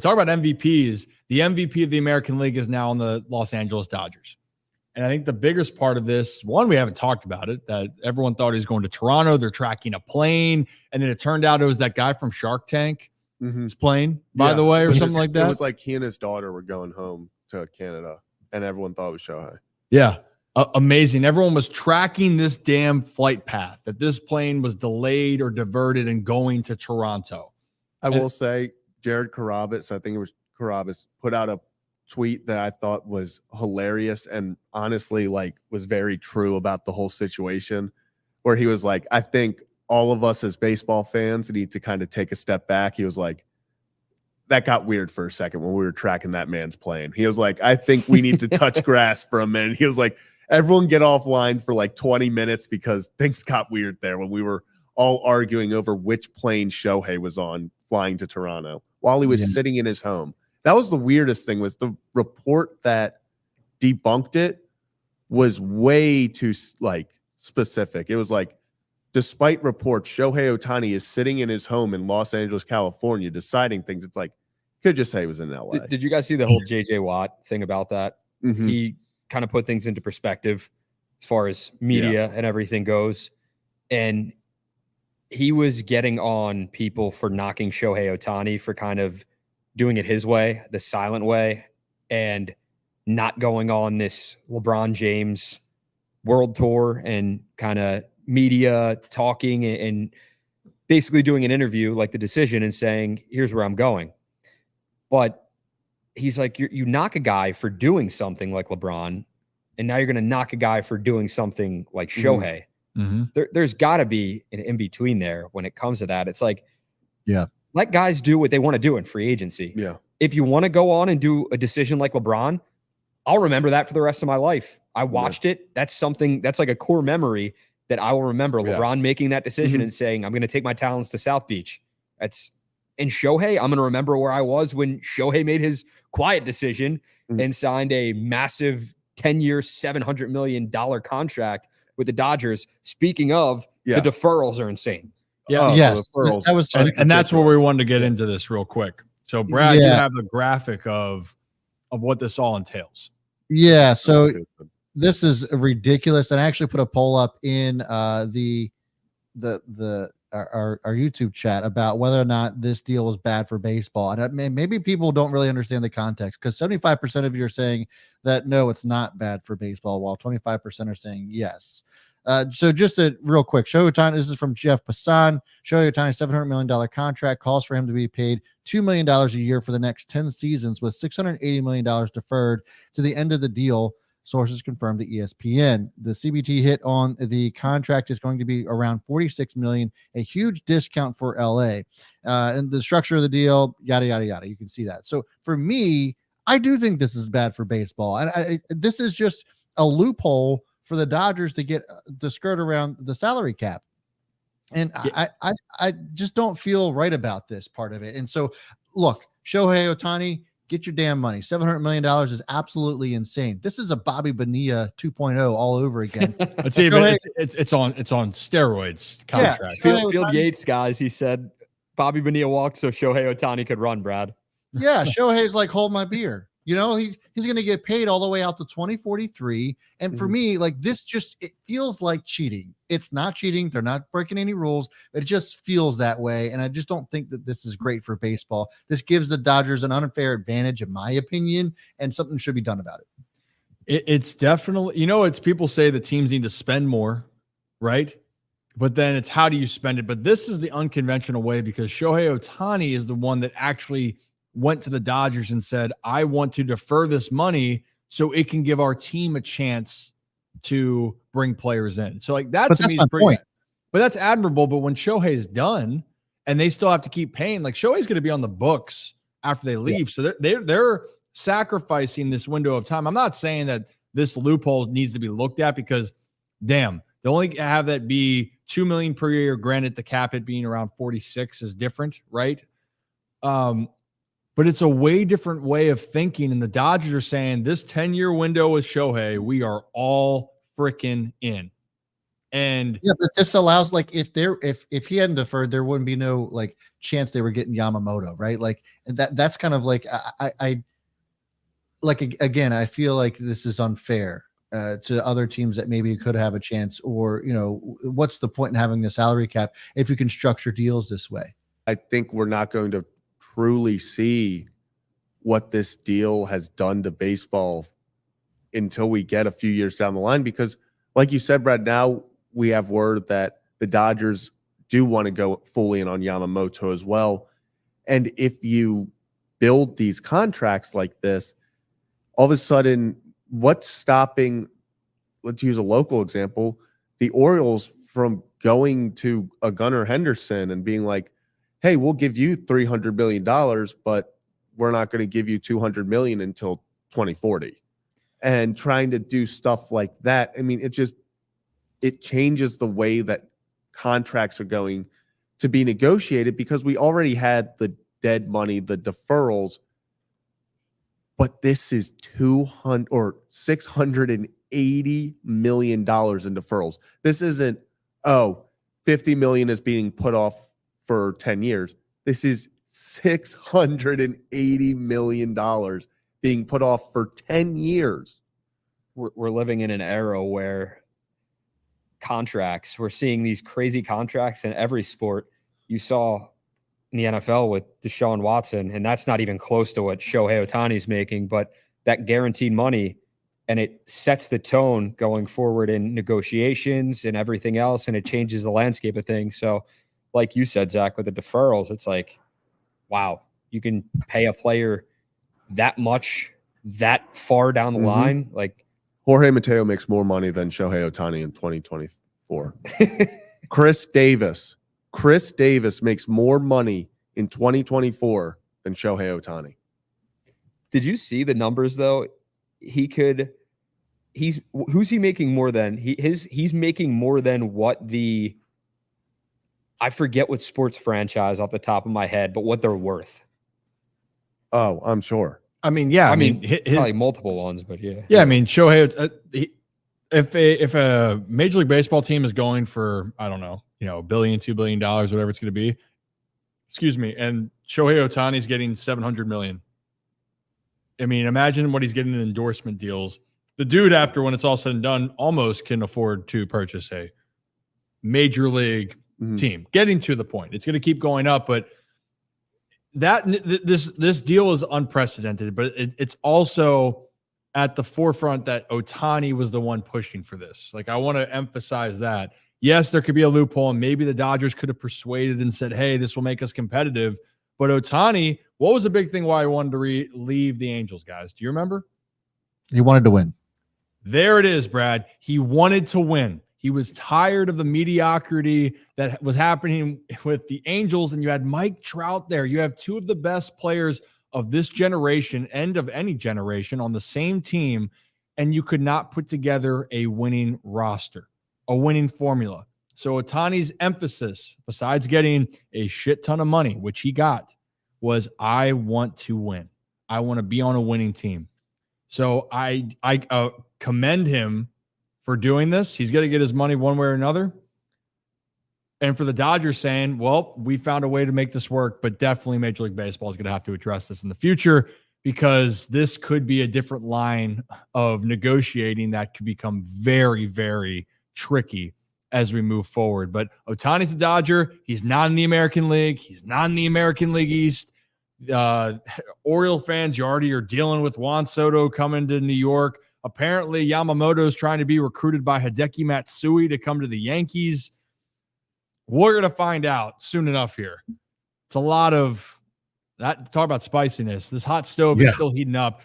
talk about MVPs. The MVP of the American League is now on the Los Angeles Dodgers. And I think the biggest part of this, one, we haven't talked about it, that everyone thought he was going to Toronto. They're tracking a plane. And then it turned out it was that guy from Shark Tank. His plane, by the way, or something like that. It was like he and his daughter were going home to Canada, and everyone thought it was Shohei. Yeah. Amazing. Everyone was tracking this damn flight path, that this plane was delayed or diverted and going to Toronto. I will say, Jared Carrabis, I think it was Carrabis, put out a tweet that I thought was hilarious and honestly, like, was very true about the whole situation, where he was like, I think all of us as baseball fans need to kind of take a step back. He was like, that got weird for a second when we were tracking that man's plane. He was like, I think we need to touch grass for a minute. He was like, everyone get offline for like 20 minutes because things got weird there when we were all arguing over which plane Shohei was on flying to Toronto while he was sitting in his home. That was the weirdest thing, was the report that debunked it was way too like specific. It was like, despite reports, Shohei Ohtani is sitting in his home in Los Angeles, California, deciding things. It's like, could just say he was in LA. Did you guys see the whole JJ Watt thing about that? He kind of put things into perspective as far as media and everything goes. And he was getting on people for knocking Shohei Ohtani for kind of doing it his way, the silent way, and not going on this LeBron James world tour and kind of media talking and basically doing an interview like The Decision and saying, here's where I'm going. But he's like, you knock a guy for doing something like LeBron, and now you're going to knock a guy for doing something like Shohei. There's got to be an in-between there when it comes to that. It's like, let guys do what they want to do in free agency. If you want to go on and do a decision like LeBron, I'll remember that for the rest of my life. I watched it. That's something that's like a core memory that I will remember. LeBron making that decision and saying, I'm going to take my talents to South Beach. And Shohei, I'm going to remember where I was when Shohei made his quiet decision and signed a massive 10-year, $700 million contract with the Dodgers. Speaking of, the deferrals are insane. And that's where we wanted to get into this real quick. So, Brad, you have a graphic of what this all entails. Yeah, so this is ridiculous. And I actually put a poll up in our YouTube chat about whether or not this deal was bad for baseball. And maybe people don't really understand the context, because 75% of you are saying that no, it's not bad for baseball, while 25% are saying yes. So just a real quick, Shohei Ohtani, this is from Jeff Passan. Shohei Ohtani's $700 million contract calls for him to be paid $2 million a year for the next 10 seasons, with $680 million deferred to the end of the deal. Sources confirmed to ESPN. The CBT hit on the contract is going to be around $46 million, a huge discount for LA. And the structure of the deal, yada, yada, yada. You can see that. So for me, I do think this is bad for baseball. And this is just a loophole for the Dodgers to get to skirt around the salary cap. And I just don't feel right about this part of it. And so, look, Shohei Ohtani, get your damn money. $700 million is absolutely insane. This is a Bobby Bonilla 2.0 all over again. It's on steroids contract. Field Yates, guys, he said Bobby Bonilla walked so Shohei Ohtani could run, Brad. Yeah, Shohei's like, hold my beer. You know, he's going to get paid all the way out to 2043. And for me, like, it feels like cheating. It's not cheating. They're not breaking any rules. It just feels that way. And I just don't think that this is great for baseball. This gives the Dodgers an unfair advantage, in my opinion, and something should be done about it. It's definitely, it's people say the teams need to spend more, right? But then it's how do you spend it? But this is the unconventional way, because Shohei Ohtani is the one that actually went to the Dodgers and said, I want to defer this money so it can give our team a chance to bring players in. So like that's my point. But that's admirable. But when Shohei's done and they still have to keep paying, like Shohei's going to be on the books after they leave. So they're sacrificing this window of time. I'm not saying that this loophole needs to be looked at, because damn, they only have that be $2 million per year. Granted, the cap it being around 46 is different, right? But it's a way different way of thinking. And the Dodgers are saying this 10-year window with Shohei, we are all freaking in. And yeah, but this allows, like, if he hadn't deferred, there wouldn't be no like chance they were getting Yamamoto, right? Like, and that's kind of like I like, again, I feel like this is unfair to other teams that maybe could have a chance, or what's the point in having the salary cap if you can structure deals this way? I think we're not going to truly see what this deal has done to baseball until we get a few years down the line, because like you said, Brad, now we have word that the Dodgers do want to go fully in on Yamamoto as well. And if you build these contracts like this, all of a sudden, what's stopping, let's use a local example, the Orioles from going to a Gunnar Henderson and being like, hey, we'll give you $300 million, but we're not going to give you $200 million until 2040. And trying to do stuff like that. I mean, it changes the way that contracts are going to be negotiated, because we already had the dead money, the deferrals, but this is $680 million in deferrals. This isn't, $50 million is being put off for 10 years. This is $680 million being put off for 10 years. We're living in an era where we're seeing these crazy contracts in every sport. You saw in the NFL with Deshaun Watson, and that's not even close to what Shohei Ohtani's making, but that guaranteed money, and it sets the tone going forward in negotiations and everything else, and it changes the landscape of things. So like you said, Zach, with the deferrals, it's like, wow, you can pay a player that much, that far down the line. Like, Jorge Mateo makes more money than Shohei Ohtani in 2024. Chris Davis makes more money in 2024 than Shohei Ohtani. Did you see the numbers though? Who's he making more than? He's making more than what I forget what sports franchise off the top of my head, but what they're worth. Oh, I'm sure. I mean, yeah. I mean, probably multiple ones, but yeah. Yeah, I mean, Shohei, if a Major League Baseball team is going for, I don't know, $1 billion, $2 billion, whatever it's going to be, and Shohei Ohtani is getting $700 million. I mean, imagine what he's getting in endorsement deals. The dude, after when it's all said and done, almost can afford to purchase a Major League team. Getting to the point, it's going to keep going up, but this deal is unprecedented. But it's also at the forefront that Ohtani was the one pushing for this. Like, I want to emphasize that. Yes, there could be a loophole, and maybe the Dodgers could have persuaded and said, hey, this will make us competitive. But Ohtani, what was the big thing why he wanted to leave the Angels, guys? Do you remember? He wanted to win. There it is, Brad. He wanted to win. He was tired of the mediocrity that was happening with the Angels, and you had Mike Trout there. You have two of the best players of this generation and of any generation on the same team, and you could not put together a winning roster, a winning formula. So Ohtani's emphasis, besides getting a shit ton of money, which he got, was I want to win. I want to be on a winning team. So I commend him for doing this. He's going to get his money one way or another. And for the Dodgers saying, well, we found a way to make this work, but definitely Major League Baseball is going to have to address this in the future, because this could be a different line of negotiating that could become very, very tricky as we move forward. But Ohtani's a Dodger. He's not in the American League. He's not in the American League East. Oriole fans, you already are dealing with Juan Soto coming to New York. Apparently, Yamamoto is trying to be recruited by Hideki Matsui to come to the Yankees. We're going to find out soon enough here. It's a lot of that. Talk about spiciness. This hot stove is still heating up.